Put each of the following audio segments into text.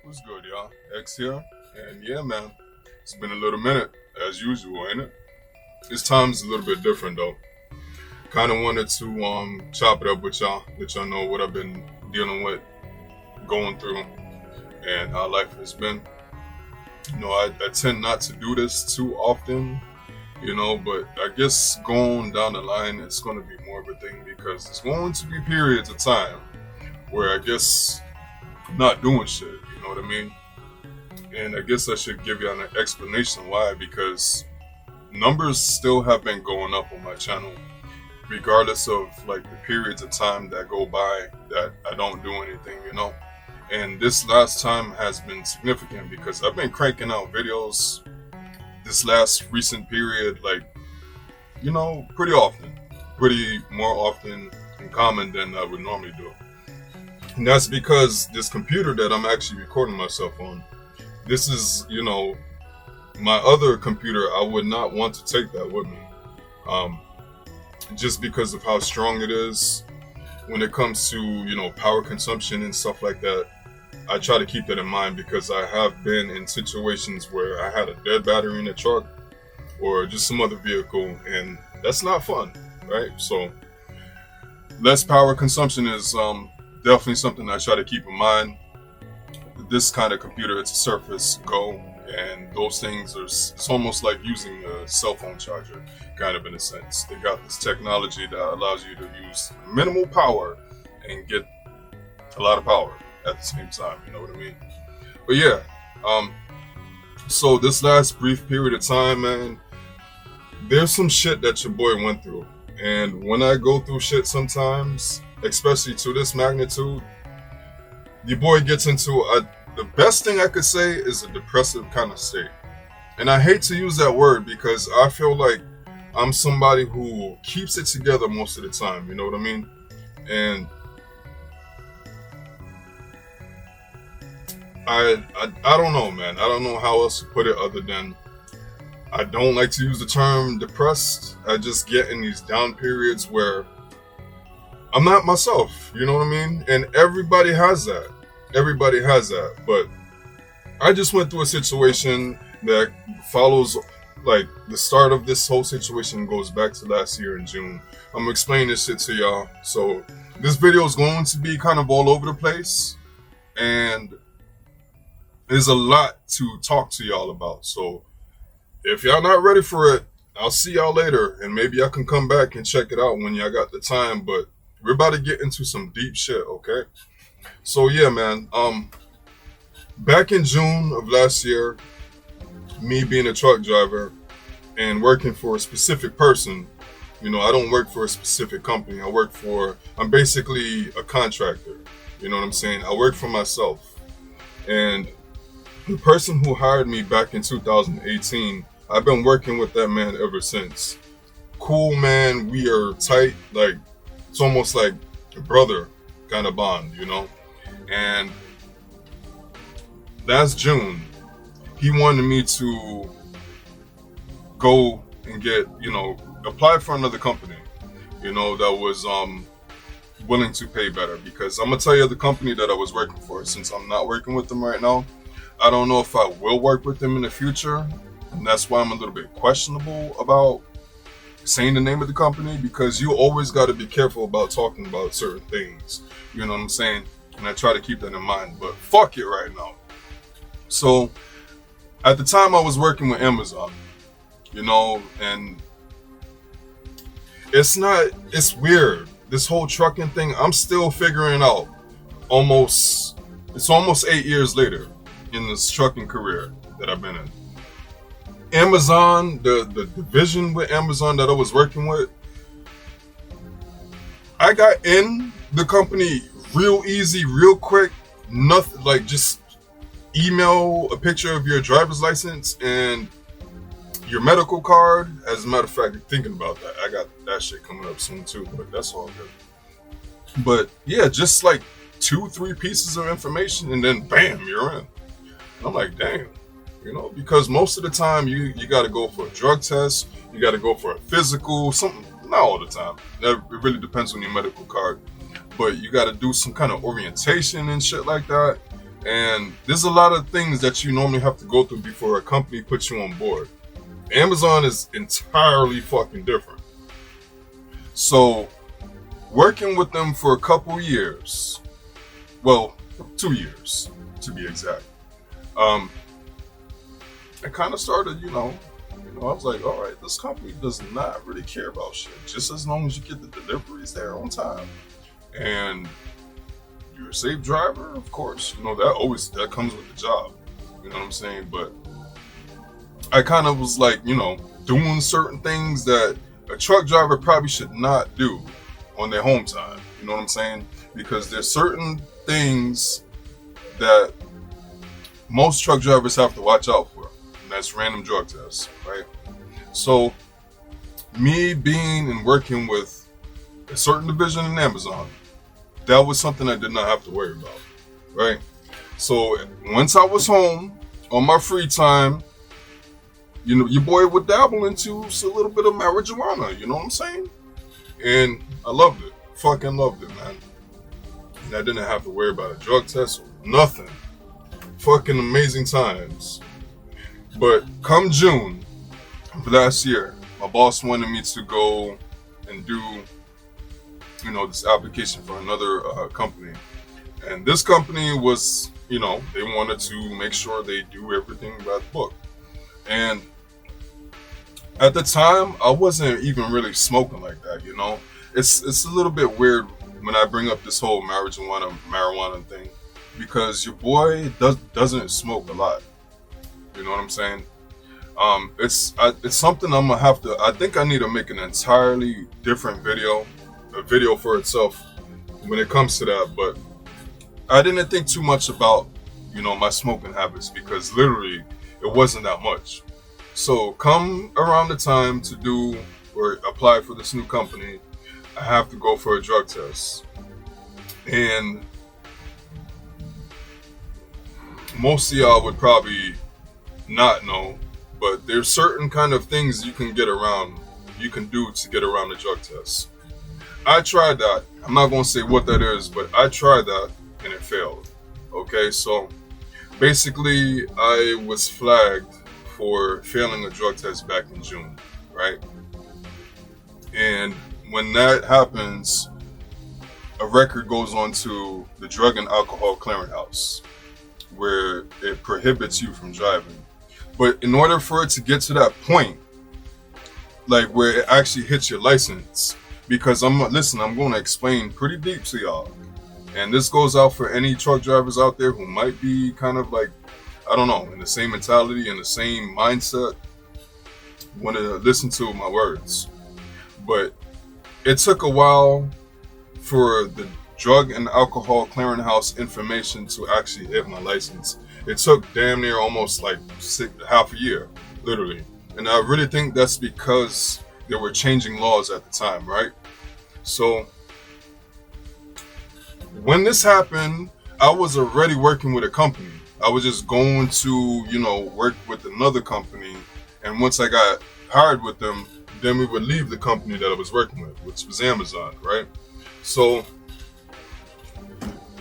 What's good, y'all? X here, and yeah, man, it's been a little minute, as usual, ain't it? This time's a little bit different, though. Kind of wanted to chop it up with y'all, let y'all know what I've been dealing with, going through, and how life has been. I tend not to do this too often, but I guess going down the line, it's going to be more of a thing because there's going to be periods of time where I guess I'm not doing shit, you know what I mean? And I guess I should give you an explanation why, because numbers still have been going up on my channel, regardless of like the periods of time that go by that I don't do anything. And this last time has been significant because I've been cranking out videos this last recent period, pretty often, pretty more often in common than I would normally do. And that's because this computer that I'm actually recording myself on, this is, my other computer, I would not want to take that with me. Just because of how strong it is when it comes to, power consumption and stuff like that. I try to keep that in mind because I have been in situations where I had a dead battery in the truck or just some other vehicle, and that's not fun, right? So less power consumption is definitely something I try to keep in mind. This kind of computer, it's a Surface Go, and those things it's almost like using a cell phone charger, kind of in a sense. They got this technology that allows you to use minimal power and get a lot of power at the same time, you know what I mean? But yeah, so this last brief period of time, man, there's some shit that your boy went through. And when I go through shit sometimes, especially to this magnitude, your boy gets into the best thing I could say is a depressive kind of state. And I hate to use that word because I feel like I'm somebody who keeps it together most of the time, you know what I mean? And I don't know, man. I don't know how else to put it other than I don't like to use the term depressed. I just get in these down periods where I'm not myself, you know what I mean? And everybody has that. Everybody has that. But I just went through a situation that follows, like, the start of this whole situation goes back to last year in June. I'm gonna explain this shit to y'all. So this video is going to be kind of all over the place. And there's a lot to talk to y'all about. So if y'all not ready for it, I'll see y'all later. And maybe I can come back and check it out when y'all got the time. But we're about to get into some deep shit, okay? So yeah, man. Back in June of last year, me being a truck driver and working for a specific person, I don't work for a specific company. I'm basically a contractor. You know what I'm saying? I work for myself. And the person who hired me back in 2018, I've been working with that man ever since. Cool man, we are tight, like it's almost like a brother kind of bond, And last June, he wanted me to go and apply for another company, that was willing to pay better. Because I'm gonna tell you the company that I was working for, since I'm not working with them right now, I don't know if I will work with them in the future. And that's why I'm a little bit questionable about saying the name of the company, because you always got to be careful about talking about certain things. You know what I'm saying? And I try to keep that in mind, but fuck it right now. So at the time I was working with Amazon, and it's weird. This whole trucking thing, I'm still figuring out it's almost 8 years later in this trucking career that I've been in. Amazon, the division with Amazon that I was working with, I got in the company real easy, real quick. Nothing, like, just email a picture of your driver's license and your medical card. As a matter of fact, thinking about that, I got that shit coming up soon too, but that's all good. But yeah, just like 2-3 pieces of information and then bam, you're in. I'm like, damn. Because most of the time you got to go for a drug test, you got to go for a physical, something, not all the time. It really depends on your medical card. But you got to do some kind of orientation and shit like that. And there's a lot of things that you normally have to go through before a company puts you on board. Amazon is entirely fucking different. So, working with them for a couple years, well, 2 years to be exact, I kind of started, I was like, all right, this company does not really care about shit. Just as long as you get the deliveries there on time, and you're a safe driver, of course. That comes with the job. You know what I'm saying? But I kind of was like, doing certain things that a truck driver probably should not do on their home time. You know what I'm saying? Because there's certain things that most truck drivers have to watch out for. And that's random drug tests, right? So me being and working with a certain division in Amazon, that was something I did not have to worry about, right? So once I was home on my free time, your boy would dabble into a little bit of marijuana, you know what I'm saying? And I loved it, fucking loved it, man. And I didn't have to worry about a drug test or nothing. Fucking amazing times. But come June of last year, my boss wanted me to go and do, this application for another company. And this company was, they wanted to make sure they do everything by the book. And at the time, I wasn't even really smoking like that, It's a little bit weird when I bring up this whole marijuana thing, because your boy doesn't smoke a lot. You know what I'm saying? It's something I'm gonna have to. I think I need to make an entirely different video, a video for itself when it comes to that. But I didn't think too much about, my smoking habits, because literally it wasn't that much. So come around the time to do or apply for this new company, I have to go for a drug test. And most of y'all would probably not know, but there's certain kind of things you can do to get around the drug test. I tried that. I'm not going to say what that is, but I tried that and it failed. Okay, so basically I was flagged for failing a drug test back in June, right? And when that happens, a record goes on to the Drug and Alcohol Clearinghouse, where it prohibits you from driving. But in order for it to get to that point, like where it actually hits your license, because I'm going to explain pretty deep to y'all. And this goes out for any truck drivers out there who might be kind of like, I don't know, in the same mentality and the same mindset, want to listen to my words. But it took a while for the Drug and Alcohol Clearinghouse information to actually hit my license. It took damn near almost like half a year, literally. And I really think that's because they were changing laws at the time, right? So when this happened, I was already working with a company. I was just going to, work with another company. And once I got hired with them, then we would leave the company that I was working with, which was Amazon, right? So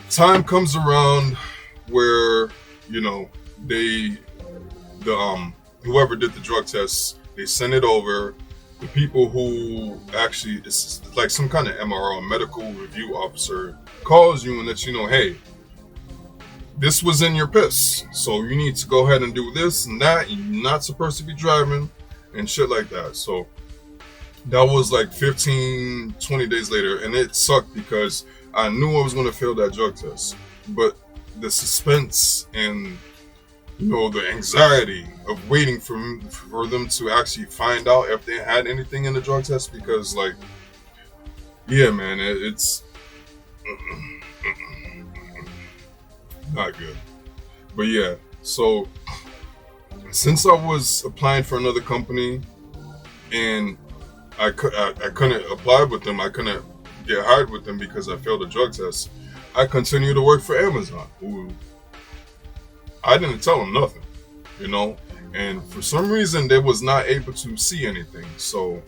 time comes around where, whoever did the drug tests, they send it over. The people who actually, it's like some kind of MRO, medical review officer, calls you and lets you know, hey, this was in your piss, so you need to go ahead and do this and that. You're not supposed to be driving and shit like that. So that was like 15, 20 days later, and it sucked because I knew I was going to fail that drug test. But the suspense and the anxiety of waiting for them to actually find out if they had anything in the drug test, because yeah, man, it's not good. But yeah, so since I was applying for another company and I couldn't apply with them, I couldn't get hired with them because I failed a drug test, I continued to work for Amazon, who I didn't tell them nothing, and for some reason they was not able to see anything. So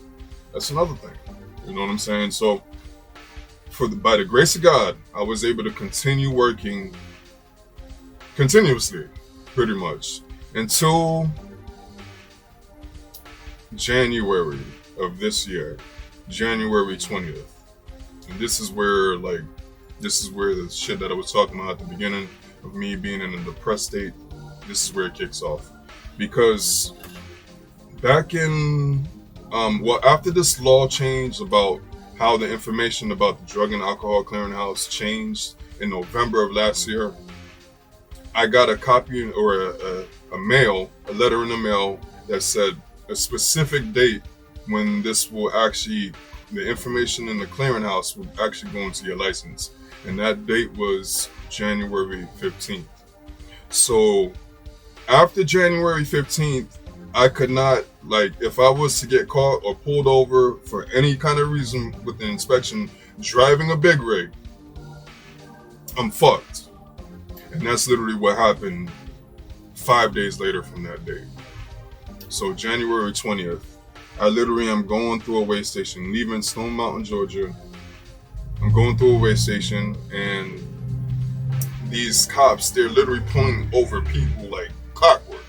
that's another thing, you know what I'm saying? So by the grace of God, I was able to continue working continuously, pretty much, until January of this year, January 20th. And this is where the shit that I was talking about at the beginning of me being in a depressed state, this is where it kicks off. Because back in, after this law changed about how the information about the Drug and Alcohol Clearinghouse changed in November of last year, I got a copy or a letter in the mail that said a specific date when this will actually, the information in the clearinghouse will actually go into your license. And that date was January 15th. So after January 15th, I could not, if I was to get caught or pulled over for any kind of reason with an inspection, driving a big rig, I'm fucked. And that's literally what happened 5 days later from that day. So January 20th, I literally am going through a way station, leaving Stone Mountain, Georgia. I'm going through a way station, and these cops, they're literally pulling over people like clockwork.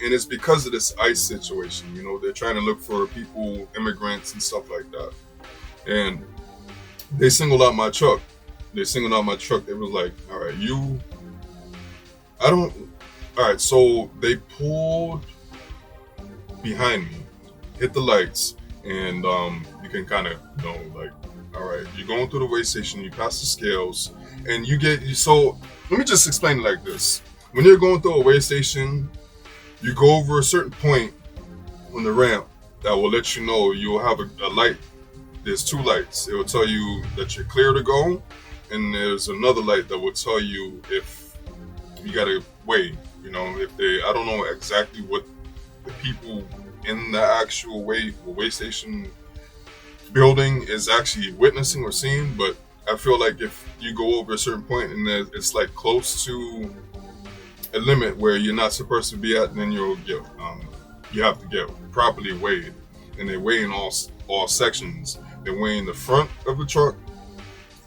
And it's because of this ICE situation. They're trying to look for people, immigrants and stuff like that. And they singled out my truck. They was like, all right, so they pulled behind me, hit the lights, and you can kind of all right, you're going through the weigh station, you pass the scales, and so let me just explain it like this. When you're going through a weigh station, you go over a certain point on the ramp that will let you know you'll have a light. There's two lights. It will tell you that you're clear to go, and there's another light that will tell you if you gotta weigh. I don't know exactly what the people in the actual weigh station building is actually witnessing or seeing, but I feel like if you go over a certain point and it's like close to a limit where you're not supposed to be at, then you have to get properly weighed. And they weigh in all sections. They're weighing the front of the truck,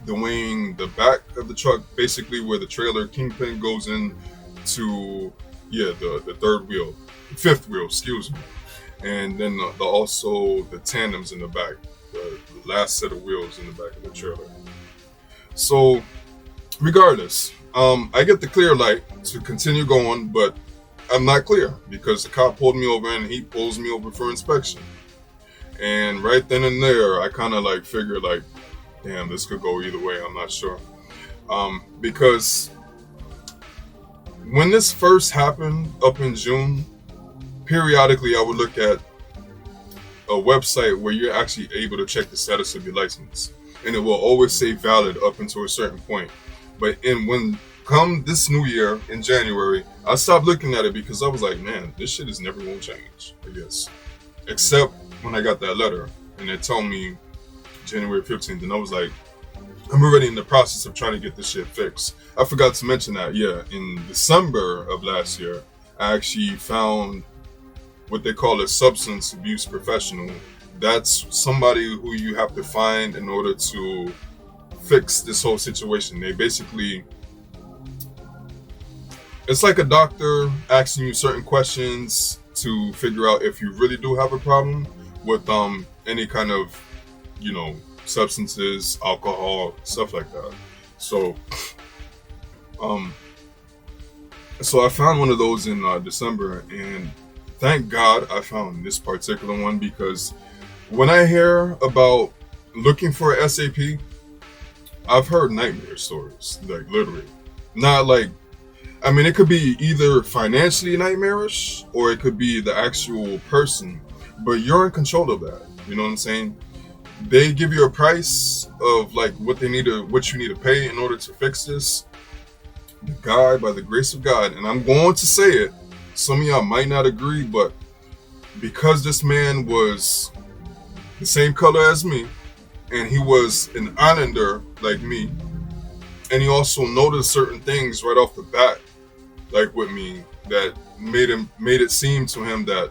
they're weighing the back of the truck, basically where the trailer kingpin goes in to the fifth wheel, excuse me. And then also the tandems in the back, the last set of wheels in the back of the trailer. So regardless, I get the clear light to continue going, but I'm not clear because the cop pulled me over and he pulls me over for inspection. And right then and there, I kind of figured damn, this could go either way. I'm not sure. Because when this first happened up in June, periodically I would look at a website where you're actually able to check the status of your license, and it will always say valid up until a certain point. But when come this new year in January, I stopped looking at it because I was like, man, this shit is never gonna change, I guess. Except when I got that letter and it told me January 15th, and I was like, I'm already in the process of trying to get this shit fixed. I forgot to mention that, in December of last year, I actually found what they call a substance abuse professional. That's somebody who you have to find in order to fix this whole situation. They basically, it's like a doctor asking you certain questions to figure out if you really do have a problem with any kind of, substances, alcohol, stuff like that. So I found one of those in December, and thank God I found this particular one, because when I hear about looking for a SAP, I've heard nightmare stories, literally. Not it could be either financially nightmarish or it could be the actual person, but you're in control of that. You know what I'm saying? They give you a price of what you need to pay in order to fix this. The guy, by the grace of God, and I'm going to say it, some of y'all might not agree, but because this man was the same color as me, and he was an islander like me, and he also noticed certain things right off the bat, with me, that made it seem to him that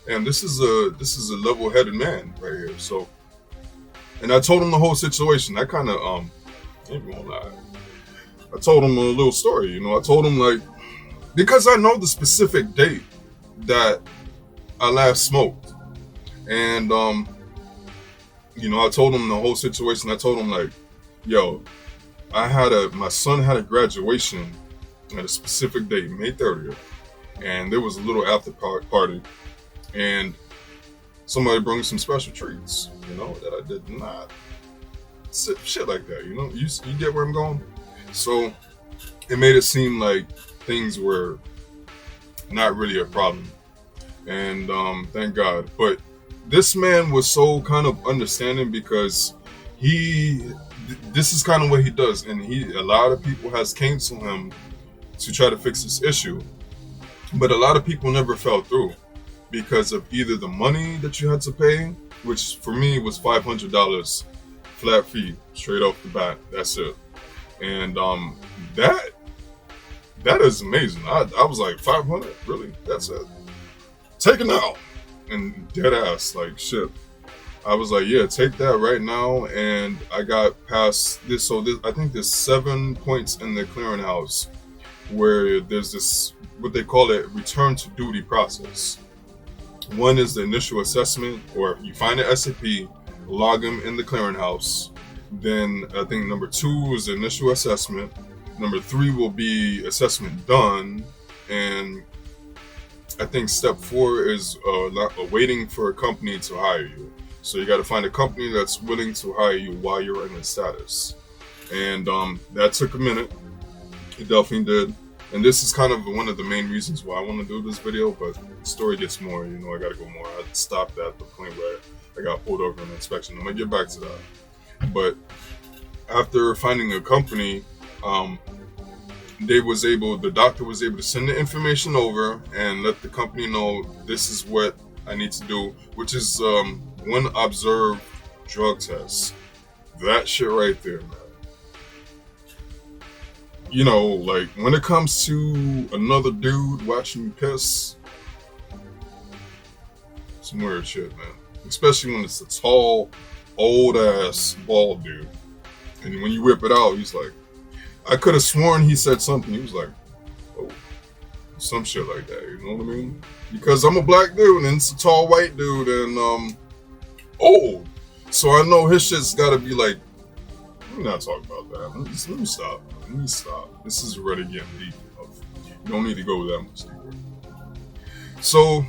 damn, this is a level-headed man right here. So, and I told him the whole situation. I told him a little story. I told him because I know the specific date that I last smoked. And I told him the whole situation. I told him like, yo, my son had a graduation at a specific date, May 30th, and there was a little after party, and somebody brought some special treats, that I did not. Shit like that, you get where I'm going? So it made it seem like things were not really a problem. And thank God. But this man was so kind of understanding because this is kind of what he does. And a lot of people has came to him to try to fix this issue. But a lot of people never fell through because of either the money that you had to pay, which for me was $500 flat fee straight off the bat. That's it. And that is amazing. I was like, 500? Really? That's it? Take it now. And dead ass, like shit. I was like, yeah, take that right now. And I got past this. So I think there's 7 points in the clearinghouse where there's this, what they call it, return to duty process. One is the initial assessment, or if you find an SAP, log them in the clearinghouse. Then I think number 2 is the initial assessment. Number 3 will be assessment done. And I think step 4 is waiting for a company to hire you. So you got to find a company that's willing to hire you while you're in the status. And that took a minute. It definitely did. And this is kind of one of the main reasons why I want to do this video, but the story gets more, I got to go more. I stopped at the point where I got pulled over in an inspection. I'm going to get back to that. But after finding a company, the doctor was able to send the information over and let the company know this is what I need to do, which is one observed drug test. That shit right there, man. Like when it comes to another dude watching you piss, some weird shit, man. Especially when it's a tall, old ass bald dude. And when you whip it out, he's like, I could have sworn he said something. He was like, oh, some shit like that. You know what I mean? Because I'm a black dude and it's a tall white dude and old. So I know his shit's got to be like, let me not talk about that. Let me stop. This is already getting deep enough. You don't need to go that much deeper. So,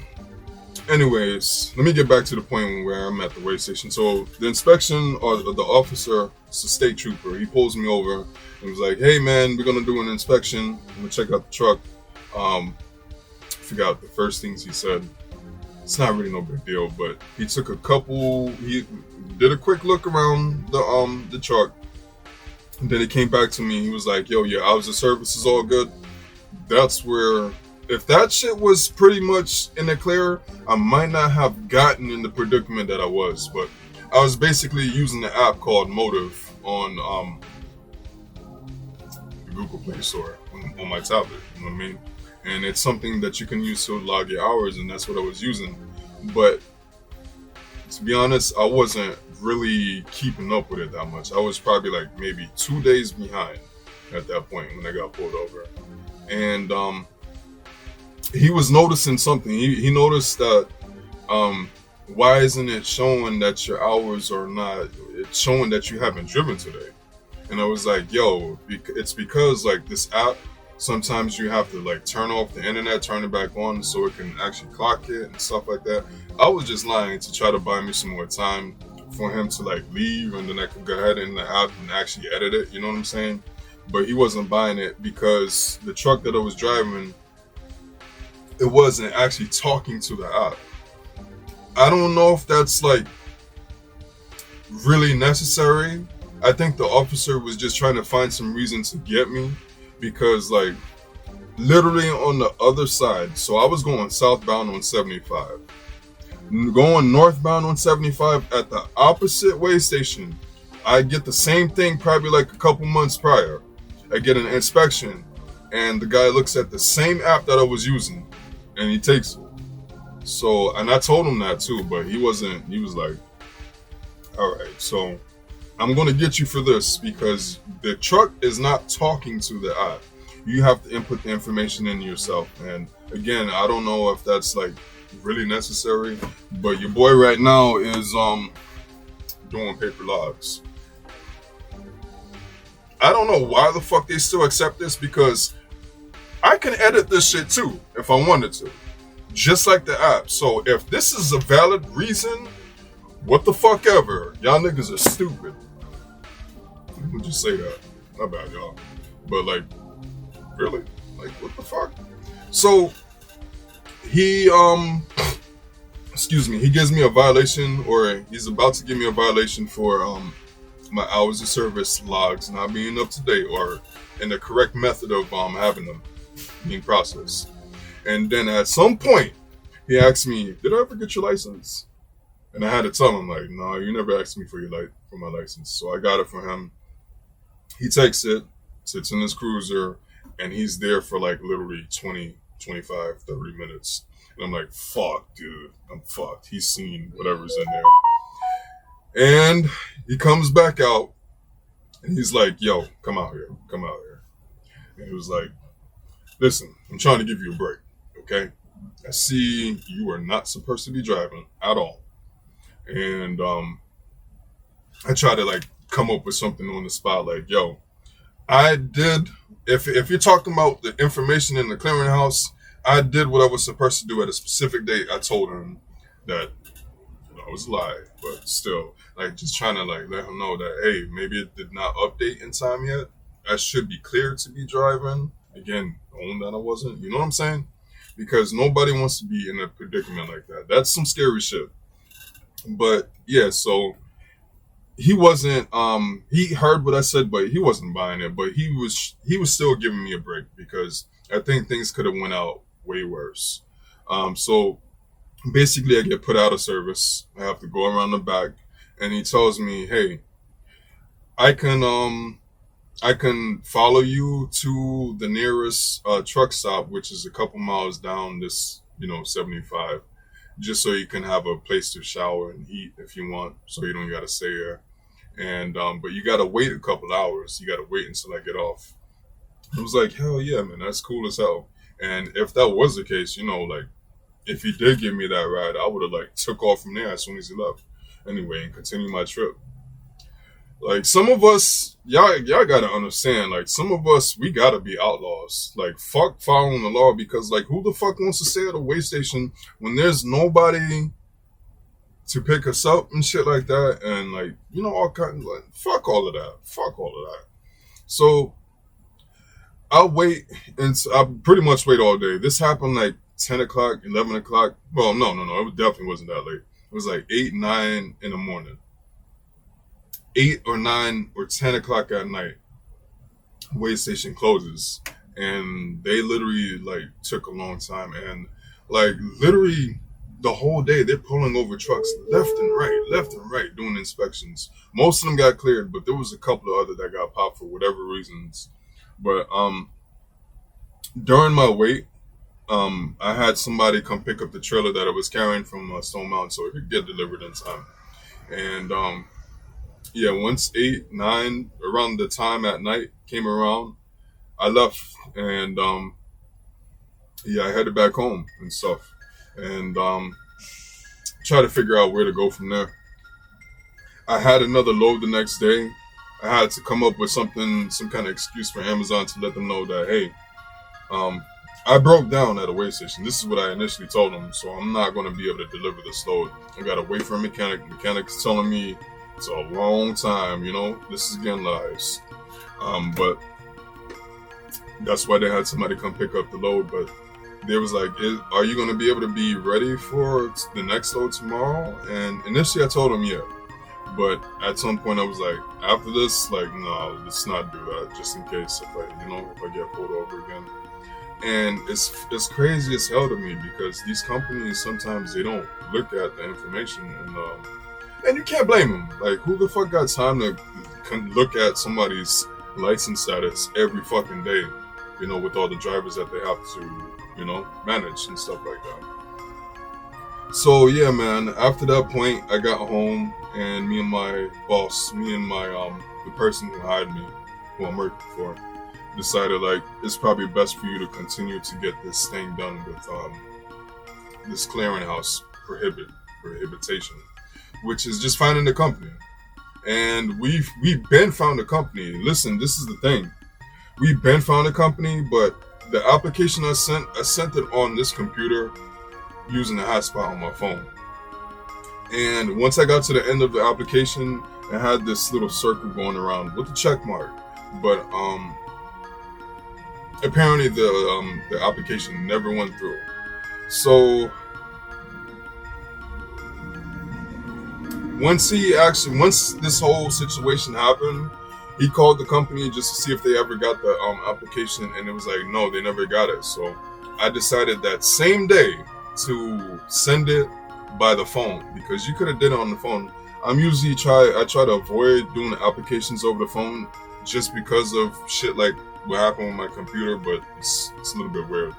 anyways, let me get back to the point where I'm at the weigh station. So the inspection, or the officer, it's a state trooper. He pulls me over and was like, "Hey man, we're gonna do an inspection. I'm gonna check out the truck." I forgot the first things he said. It's not really no big deal, but he he did a quick look around the truck. And then he came back to me. He was like, "Yo, your hours of service is all good." That's where, if that shit was pretty much in the clear, I might not have gotten in the predicament that I was. But I was basically using the app called Motive on the Google Play Store on my tablet. You know what I mean? And it's something that you can use to log your hours, and that's what I was using. But to be honest, I wasn't really keeping up with it that much. I was probably like maybe 2 days behind at that point when I got pulled over. And he was noticing something. He noticed that why isn't it showing that your hours are not, it's showing that you haven't driven today. And I was like, yo, it's because like this app, sometimes you have to like turn off the internet, turn it back on so it can actually clock it and stuff like that. I was just lying to try to buy me some more time for him to like leave, and then I could go ahead in the app and actually edit it, you know what I'm saying? But he wasn't buying it because the truck that I was driving, it wasn't actually talking to the app. I don't know if that's like really necessary. I think the officer was just trying to find some reason to get me, because like literally on the other side, so I was going southbound on 75. Going northbound on 75 at the opposite way station, I get the same thing probably like a couple months prior. I get an inspection and the guy looks at the same app that I was using and he takes it. So, and I told him that too, but he was like, all right, so I'm going to get you for this because the truck is not talking to the app. You have to input the information in yourself. And again, I don't know if that's like really necessary, but your boy right now is doing paper logs. I don't know why the fuck they still accept this, because I can edit this shit too if I wanted to, just like the app. So if this is a valid reason, what the fuck ever, y'all niggas are stupid. Let me just say that. Not bad, y'all. But like, really? Like, what the fuck? So he excuse me, he gives me a violation, or he's about to give me a violation for my hours of service logs not being up to date, or in the correct method of having them being processed. And then at some point, he asked me, "Did I ever get your license?" And I had to tell him, like, "No, you never asked me for for my license." So I got it for him. He takes it, sits in his cruiser, and he's there for like literally 20, 25, 30 minutes. And I'm like, fuck, dude, I'm fucked. He's seen whatever's in there. And he comes back out, and he's like, "Yo, come out here. And he was like, "Listen, I'm trying to give you a break, okay? I see you are not supposed to be driving at all." And I try to like come up with something on the spot, like, "Yo, I did, if you're talking about the information in the clearinghouse, I did what I was supposed to do at a specific date." I told him that it was a lie, but still, like, just trying to like let him know that, hey, maybe it did not update in time yet. I should be cleared to be driving. Again, knowing that I wasn't, you know what I'm saying? Because nobody wants to be in a predicament like that. That's some scary shit. But yeah, so he wasn't he heard what I said, but he wasn't buying it. But he was still giving me a break, because I think things could have went out way worse. So basically I get put out of service. I have to go around the back, and he tells me, "Hey, I can follow you to the nearest truck stop, which is a couple miles down this, 75, just so you can have a place to shower and eat if you want, so you don't got to stay there. And but you got to wait a couple hours. You got to wait until I get off." I was like, "Hell yeah, man, that's cool as hell." And if that was the case, like, if he did give me that ride, I would have like took off from there as soon as he left anyway and continue my trip. Like, some of us, y'all gotta understand, like, some of us, we gotta be outlaws. Like, fuck following the law, because like, who the fuck wants to stay at a way station when there's nobody to pick us up and shit like that? And like, all kinds, like, fuck all of that. So I'll wait, and I pretty much wait all day. This happened like 10 o'clock, 11 o'clock. Well, no, it definitely wasn't that late. It was like 8, 9 in the morning. 8 or 9 or 10 o'clock at night, way station closes. And they literally like took a long time. And like, literally the whole day, they're pulling over trucks left and right, doing inspections. Most of them got cleared, but there was a couple of others that got popped for whatever reasons. But during my wait, I had somebody come pick up the trailer that I was carrying from Stone Mountain, so it could get delivered in time. And yeah, once 8, 9, around the time at night came around, I left, and yeah, I headed back home and stuff, and try to figure out where to go from there. I had another load the next day. I had to come up with some kind of excuse for Amazon to let them know that, hey, I broke down at a way station. This is what I initially told them, so I'm not going to be able to deliver this load. I got to wait for a mechanic. Mechanic's telling me it's a long time, this is getting lies. But that's why they had somebody come pick up the load. But they was like, "Are you going to be able to be ready for the next load tomorrow?" And initially I told them, yeah. But at some point I was like, after this, like, no, let's not do that, just in case if I get pulled over again. And it's crazy as hell to me, because these companies, sometimes they don't look at the information, and you can't blame them. Like, who the fuck got time to look at somebody's license status every fucking day, with all the drivers that they have to, manage and stuff like that. So yeah, man, after that point, I got home, and me and my boss, the person who hired me, who I'm working for, decided like it's probably best for you to continue to get this thing done with this clearinghouse prohibition, which is just finding the company. And we've been found a company. Listen, this is the thing. We've been found a company, but the application I sent it on this computer using the hotspot on my phone. And once I got to the end of the application, it had this little circle going around with the check mark. But apparently the application never went through. So once this whole situation happened, he called the company just to see if they ever got the application, and it was like, no, they never got it. So I decided that same day to send it by the phone, because you could have did it on the phone. I try to avoid doing the applications over the phone just because of shit like what happened with my computer, but it's a little bit weird.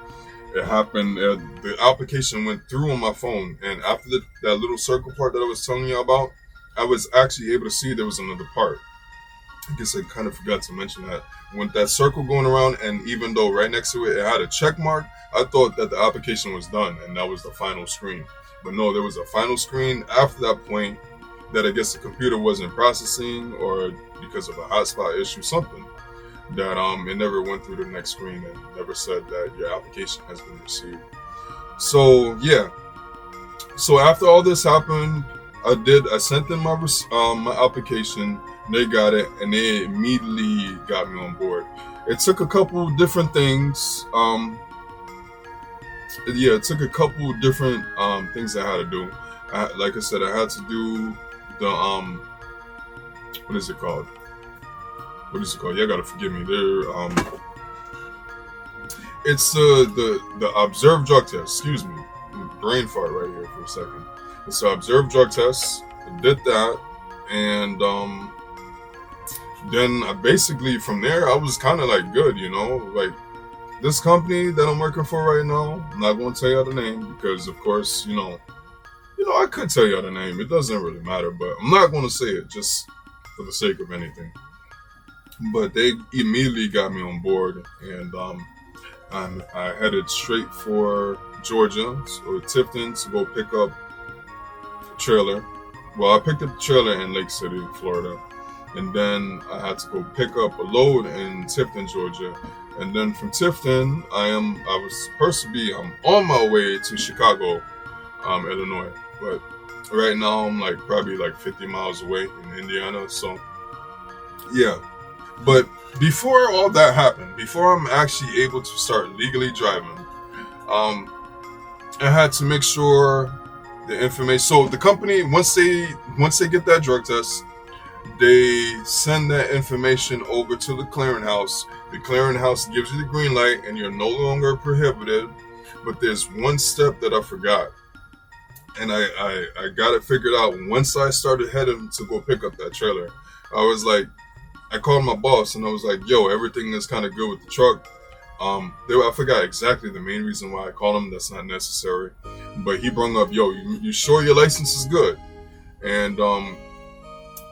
It happened, the application went through on my phone, and after that little circle part that I was telling you about, I was actually able to see there was another part. I guess I kind of forgot to mention that. With that circle going around, and even though right next to it had a check mark, I thought that the application was done and that was the final screen. But no, there was a final screen after that point that I guess the computer wasn't processing, or because of a hotspot issue, something, that it never went through the next screen and never said that your application has been received. So yeah. So after all this happened, I sent them my application. They got it, and they immediately got me on board. It took a couple different things. It took a couple different things I had to do. Like I said, I had to do the what is it called? Y'all gotta forgive me. It's the observed drug test. Excuse me, brain fart right here for a second. It's the observed drug test. I did that, and then basically from there I was kind of like good, like this company that I'm working for right now. I'm not going to tell you the name because, of course, I could tell you the name. It doesn't really matter, but I'm not going to say it just for the sake of anything. But they immediately got me on board, and I headed straight for Georgia, or Tifton, to go pick up a trailer. Well, I picked up the trailer in Lake City, Florida, and then I had to go pick up a load in Tifton, Georgia, and then from Tifton, I was supposed to be on my way to Chicago, Illinois, but right now I'm probably 50 miles away in Indiana. So yeah. But before all that happened, before I'm actually able to start legally driving, I had to make sure the information. So the company, once they get that drug test, they send that information over to the clearinghouse. The clearinghouse gives you the green light, and you're no longer prohibited. But there's one step that I forgot, and I got it figured out once I started heading to go pick up that trailer. I called my boss and I was like, yo, everything is kind of good with the truck. I forgot exactly the main reason why I called him. That's not necessary. But he brought up, yo, you sure your license is good? And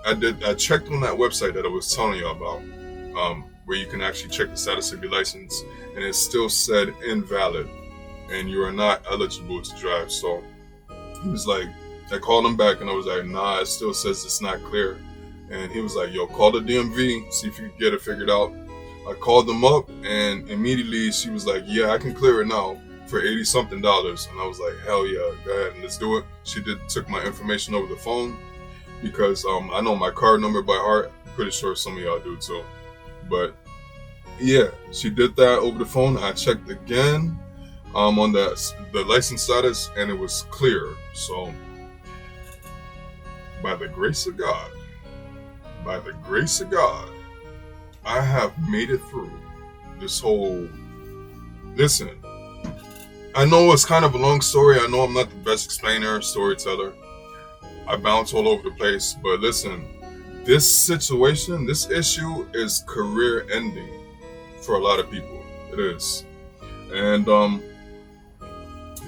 I checked on that website that I was telling you about, where you can actually check the status of your license, and it still said invalid, and you are not eligible to drive. So he was like, I called him back and I was like, nah, it still says it's not clear. And he was like, yo, call the DMV, see if you can get it figured out. I called them up, and immediately she was like, yeah, I can clear it now for $80-something. And I was like, hell yeah, go ahead and let's do it. She took my information over the phone, because I know my card number by heart. I'm pretty sure some of y'all do too. But yeah, she did that over the phone. I checked again on the license status, and it was clear. So by the grace of God, I have made it through this whole. Listen, I know it's kind of a long story. I know I'm not the best explainer, storyteller. I bounce all over the place, but listen, this situation, this issue is career ending for a lot of people. It is. And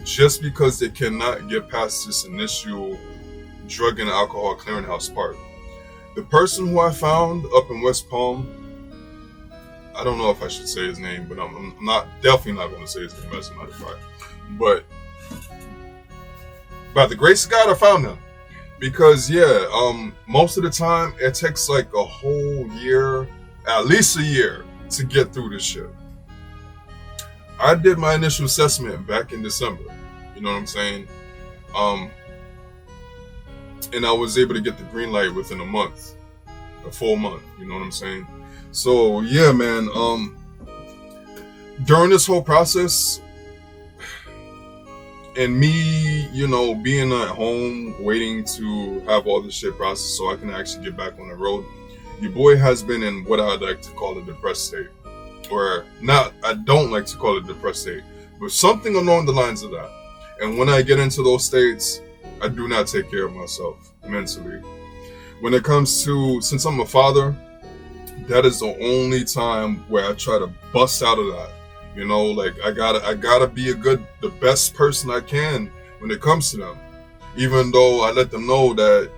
just because they cannot get past this initial drug and alcohol clearinghouse part. The person who I found up in West Palm, I don't know if I should say his name, but I'm not definitely not going to say his name as a matter of fact. But by the grace of God, I found him. Because most of the time it takes like a whole year, at least a year, to get through this shit. I did my initial assessment back in December. You know what I'm saying? And I was able to get the green light within a full month. You know what I'm saying? So yeah, man. During this whole process, and me, being at home waiting to have all this shit processed so I can actually get back on the road, your boy has been in what I'd like to call a depressed state. Or not, I don't like to call it a depressed state, but something along the lines of that. And when I get into those states, I do not take care of myself mentally. When it comes to, since I'm a father, that is the only time where I try to bust out of that. Like I gotta be the best person I can when it comes to them. Even though I let them know that,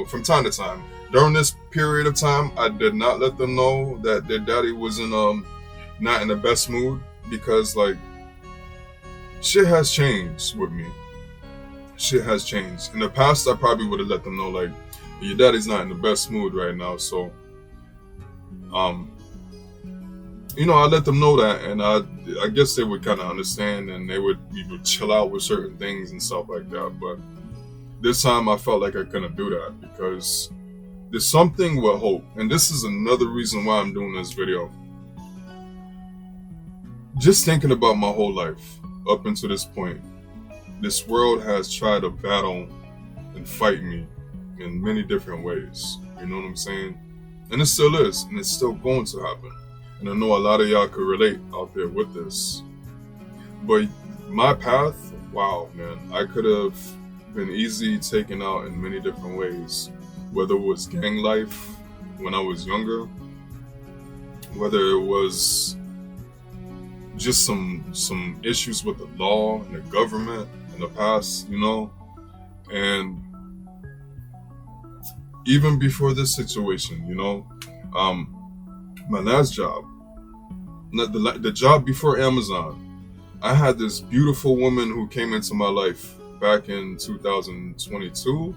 from time to time. During this period of time, I did not let them know that their daddy was not in the best mood, because like shit has changed with me. Shit has changed. In the past, I probably would have let them know like, your daddy's not in the best mood right now, so I let them know that, and I guess they would kind of understand, and they would chill out with certain things and stuff like that. But this time I felt like I couldn't do that, because there's something with hope. And this is another reason why I'm doing this video. Just thinking about my whole life up until this point, this world has tried to battle and fight me in many different ways. You know what I'm saying? And it still is, and it's still going to happen. And I know a lot of y'all could relate out there with this. But my path, wow, man, I could have been easily taken out in many different ways. Whether it was gang life when I was younger, whether it was just some issues with the law and the government in the past, and even before this situation, my last job, the job before Amazon, I had this beautiful woman who came into my life back in 2022,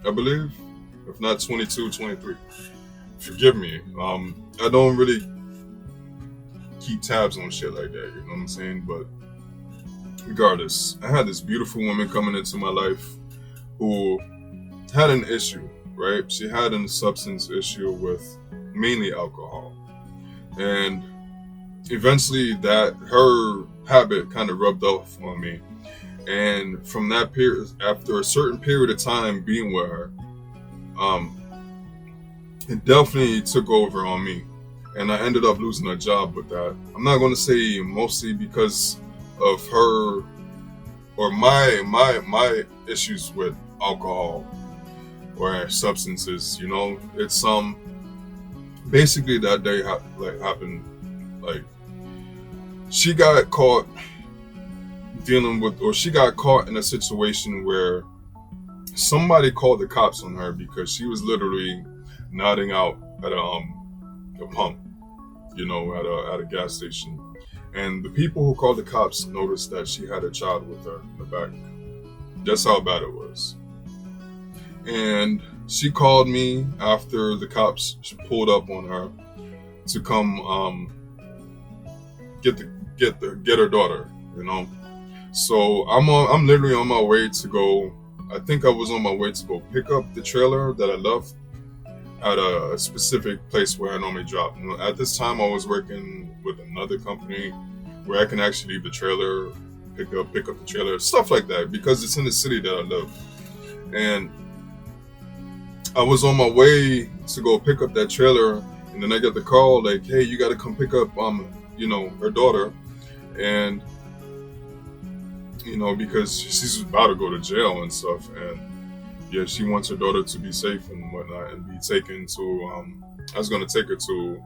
I believe, if not 22, 23. Forgive me. I don't really keep tabs on shit like that, you know what I'm saying? But regardless, I had this beautiful woman coming into my life who had an issue, right? She had a substance issue with mainly alcohol. And eventually her habit kind of rubbed off on me. And from that period, after a certain period of time being with her, it definitely took over on me. And I ended up losing a job with that. I'm not going to say mostly because of her or my issues with alcohol or substances, It's basically that day happened. Like, she got caught she got caught in a situation where somebody called the cops on her because she was literally nodding out at a pump, at a gas station. And the people who called the cops noticed that she had a child with her in the back. That's how bad it was. And she called me after the cops pulled up on her to come get her daughter, So I'm literally on my way to go. I think I was on my way to go pick up the trailer that I left at a specific place where I normally drop. At this time, I was working with another company where I can actually leave the trailer, pick up the trailer, stuff like that, because it's in the city that I live. And I was on my way to go pick up that trailer, and then I get the call like, "Hey, you got to come pick up, her daughter," and because she's about to go to jail and stuff, and yeah, she wants her daughter to be safe and whatnot, and be taken to. I was gonna take her to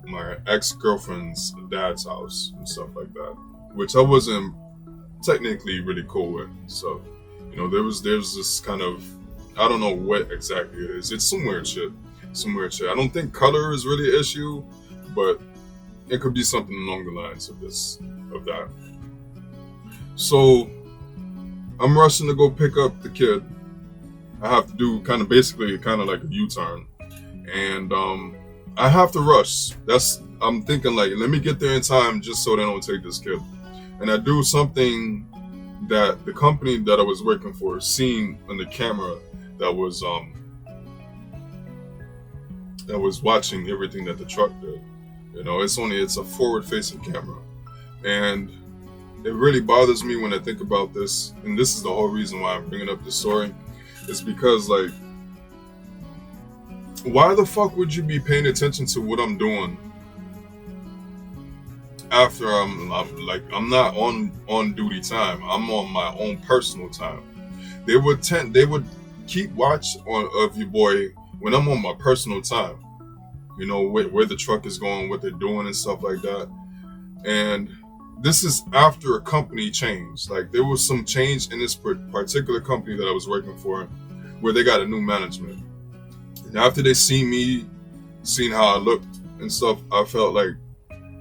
my ex-girlfriend's dad's house and stuff like that, which I wasn't technically really cool with. So, there's this kind of, I don't know what exactly it is. It's some weird shit. I don't think color is really an issue, but it could be something along the lines of that. So I'm rushing to go pick up the kid. I have to do kind of like a U-turn, and I have to rush. I'm thinking like, let me get there in time just so they don't take this kid. And I do something that the company that I was working for seen on the camera that was watching everything that the truck did. It's a forward-facing camera, and it really bothers me when I think about this. And this is the whole reason why I'm bringing up this story. It's because, like, why the fuck would you be paying attention to what I'm doing after I'm not on duty time? I'm on my own personal time. They would keep watch of your boy when I'm on my personal time. Where the truck is going, what they're doing, and stuff like that. And this is after a company change. Like, there was some change in this particular company that I was working for, where they got a new management. And after they seen how I looked and stuff, I felt like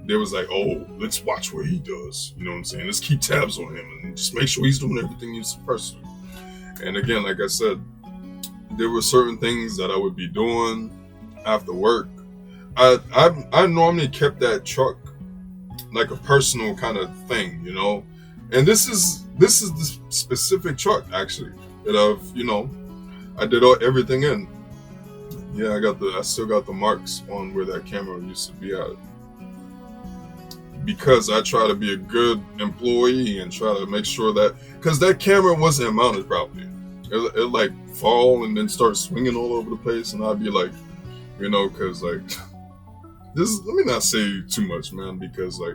they was like, oh, let's watch what he does. You know what I'm saying? Let's keep tabs on him and just make sure he's doing everything he's supposed to. And again, like I said, there were certain things that I would be doing after work. I normally kept that truck like a personal kind of thing, and this is the specific truck actually that I did everything in. Yeah, I still got the marks on where that camera used to be at, because I try to be a good employee and try to make sure that, because that camera wasn't mounted properly, it like fall and then start swinging all over the place, and I'd be like, because like let me not say too much, man, because like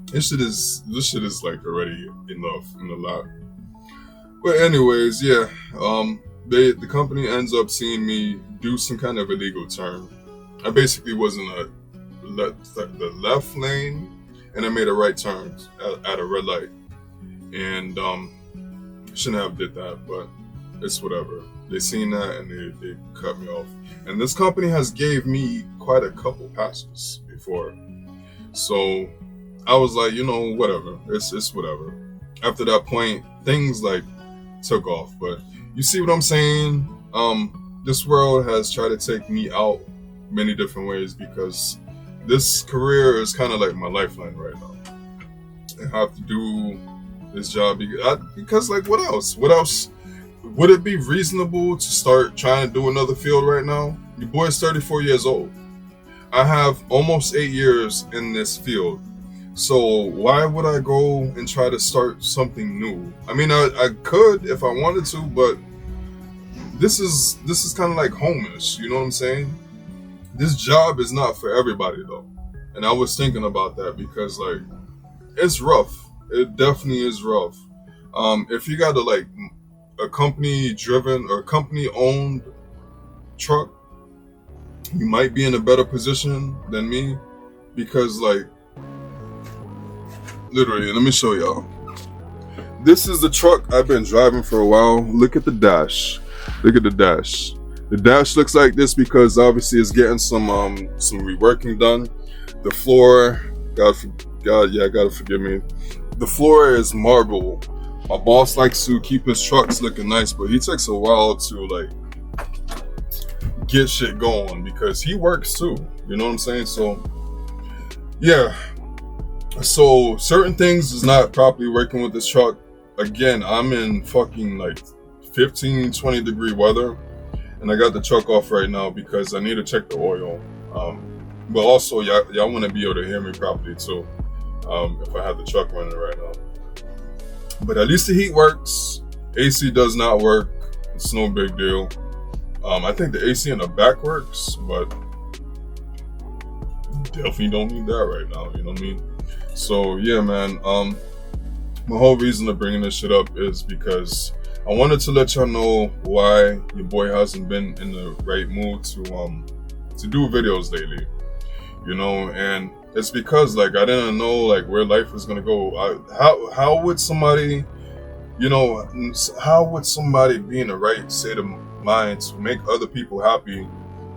this shit is like already enough and a lot. But anyways, yeah, the company ends up seeing me do some kind of illegal turn. I basically was in the left lane, and I made a right turn at a red light, and shouldn't have did that, but it's whatever. They seen that and they cut me off. And this company has gave me quite a couple passes before. So I was like, whatever. It's whatever. After that point, things like took off. But you see what I'm saying? This world has tried to take me out many different ways, because this career is kind of like my lifeline right now. I have to do this job because like, what else? What else? Would it be reasonable to start trying to do another field right now? Your boy is 34 years old. I have almost 8 years in this field. So why would I go and try to start something new? I mean, I could if I wanted to, but this is kind of like home-ish, you know what I'm saying? This job is not for everybody though. And I was thinking about that because like, it's rough. It definitely is rough. If you got a company driven or company owned truck, you might be in a better position than me, because like, literally, let me show y'all. This is the truck I've been driving for a while. Look at the dash. Look at the dash. The dash looks like this because obviously it's getting some reworking done. The floor, gotta forgive me. The floor is marble. My boss likes to keep his trucks looking nice, but he takes a while to like get shit going because he works too. You know what I'm saying? So yeah. So certain things is not properly working with this truck. Again, I'm in fucking like 15, 20 degree weather, and I got the truck off right now because I need to check the oil. But also y'all want to be able to hear me properly too, if I have the truck running right now. But at least the heat works. AC does not work. It's no big deal. I think the AC in the back works, but definitely don't need that right now. You know what I mean? So yeah, man. My whole reason of bringing this shit up is because I wanted to let y'all know why your boy hasn't been in the right mood to do videos lately. And it's because like I didn't know like where life was gonna go. How would somebody, how would somebody be in the right state of mind to make other people happy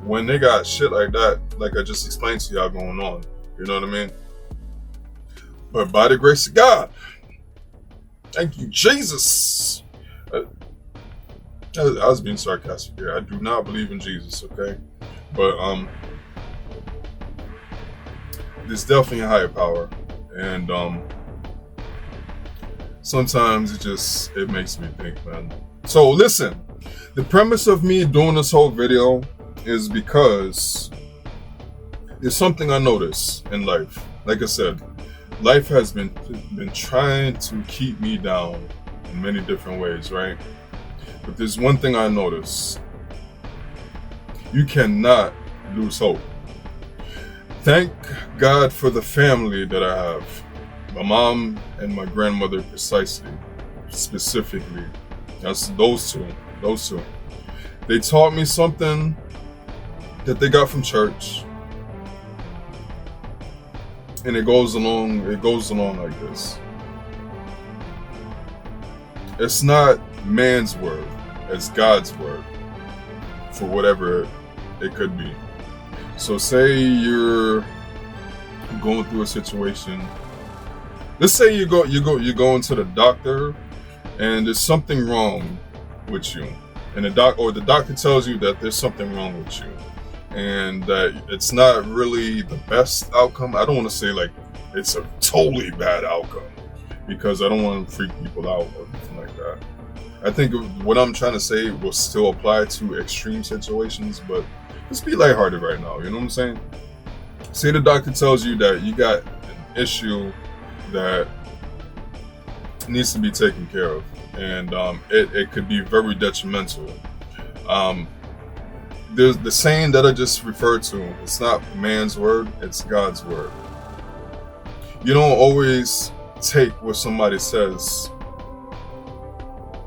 when they got shit like that, like I just explained to y'all going on. You know what I mean? But by the grace of God, thank you, Jesus. I was being sarcastic here. I do not believe in Jesus, okay? But there's definitely a higher power, and sometimes it makes me think, man. So listen, the premise of me doing this whole video is because there's something I notice in life. Like I said, life has been trying to keep me down in many different ways, right? But there's one thing I notice. You cannot lose hope. Thank God for the family that I have. My mom and my grandmother specifically. That's those two. They taught me something that they got from church. And it goes along like this. It's not man's word, it's God's word for whatever it could be. So say you're going through a situation. Let's say you go into the doctor and there's something wrong with you. And the doctor tells you that there's something wrong with you. And that it's not really the best outcome. I don't want to say like it's a totally bad outcome, because I don't want to freak people out or anything like that. I think what I'm trying to say will still apply to extreme situations, but let's be lighthearted right now. You know what I'm saying? Say the doctor tells you that you got an issue that needs to be taken care of, and it could be very detrimental. There's the saying that I just referred to. It's not man's word, it's God's word. You don't always take what somebody says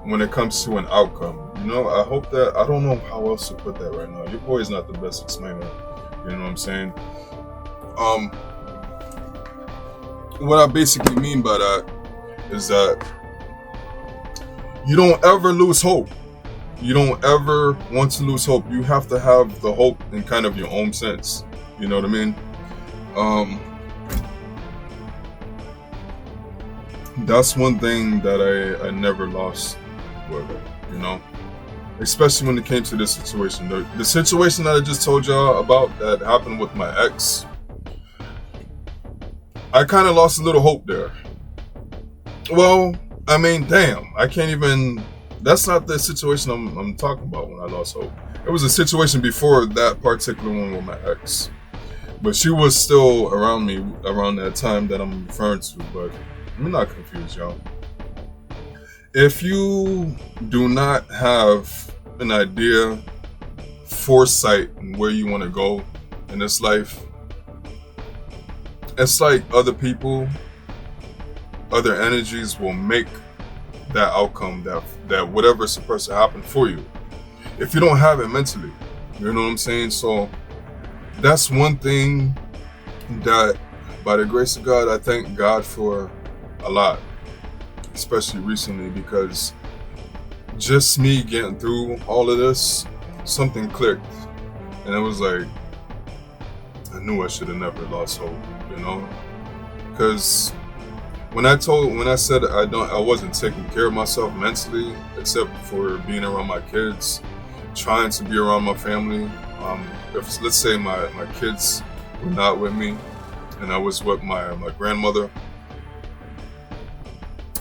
when it comes to an outcome. You know, I don't know how else to put that right now. Your boy is not the best explainer. You know what I'm saying? What I basically mean by that is that you don't ever lose hope. You don't ever want to lose hope. You have to have the hope in kind of your own sense. You know what I mean? That's one thing that I never lost with it, you know? Especially when it came to this situation. The situation that I just told y'all about that happened with my ex, I kind of lost a little hope there. Well, I mean, damn, I can't even... That's not the situation I'm talking about when I lost hope. It was a situation before that particular one with my ex. But she was still around me around that time that I'm referring to. But I'm not confused, y'all. If you do not have an idea, foresight, and where you want to go in this life, it's like other people, other energies will make that outcome, that whatever's supposed to happen for you, if you don't have it mentally. You know what I'm saying? So that's one thing that, by the grace of God, I thank God for a lot, especially recently, because just me getting through all of this, something clicked, and it was like, I knew I should have never lost hope, you know? Because when I said I wasn't taking care of myself mentally, except for being around my kids, trying to be around my family. If let's say my kids were not with me, and I was with my grandmother,